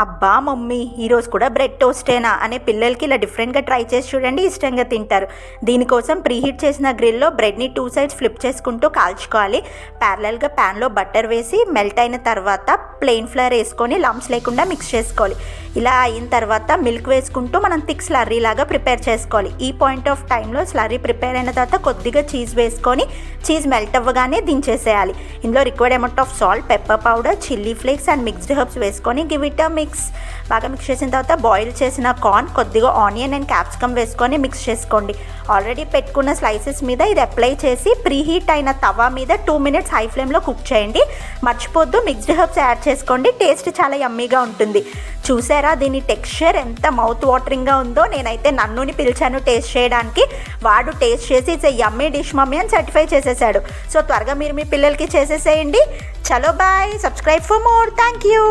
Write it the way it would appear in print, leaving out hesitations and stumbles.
అబ్బా మమ్మీ ఈరోజు కూడా బ్రెడ్ టోస్టేనా అనే పిల్లలకి ఇలా డిఫరెంట్గా ట్రై చేసి చూడండి, ఇష్టంగా తింటారు. దీనికోసం ప్రీహీట్ చేసిన గ్రిల్లో బ్రెడ్ని 2 సైడ్స్ ఫ్లిప్ చేసుకుంటూ కాల్చుకోవాలి. ప్యారలల్గా ప్యాన్లో బటర్ వేసి మెల్ట్ అయిన తర్వాత ప్లెయిన్ ఫ్లవర్ వేసుకొని లంప్స్ లేకుండా మిక్స్ చేసుకోవాలి. ఇలా అయిన తర్వాత మిల్క్ వేసుకుంటూ మనం థిక్ స్లర్రీ లాగా ప్రిపేర్ చేసుకోవాలి. ఈ పాయింట్ ఆఫ్ టైంలో స్లర్రీ ప్రిపేర్ అయిన తర్వాత కొద్దిగా చీజ్ వేసుకొని చీజ్ మెల్ట్ అవ్వగానే దించేసేయాలి. ఇందులో required amount of salt, pepper powder, chilli flakes and mixed herbs వేసుకొని గివ్ ఇట్ మిక్స్. బాగా మిక్స్ చేసిన తర్వాత బాయిల్ చేసిన కార్న్, కొద్దిగా ఆనియన్ అండ్ క్యాప్సికమ్ వేసుకొని మిక్స్ చేసుకోండి. ఆల్రెడీ పెట్టుకున్న స్లైసెస్ మీద ఇది అప్లై చేసి ప్రీహీట్ అయిన తవా మీద 2 మినిట్స్ హై ఫ్లేమ్లో కుక్ చేయండి. మర్చిపోద్దు మిక్స్డ్ హర్బ్స్ యాడ్ చేసుకోండి, టేస్ట్ చాలా యమ్మీగా ఉంటుంది. చూసారా దీని టెక్స్చర్ ఎంత మౌత్ వాటరింగ్గా ఉందో. నేనైతే నన్నుని పిలిచాను టేస్ట్ చేయడానికి. వాడు టేస్ట్ చేసి it's a yummy dish mummy అని సర్టిఫై చేసేసాడు. సో త్వరగా మీరు మీ పిల్లలకి చేసేసేయండి. చలో bye, subscribe for more. Thank you.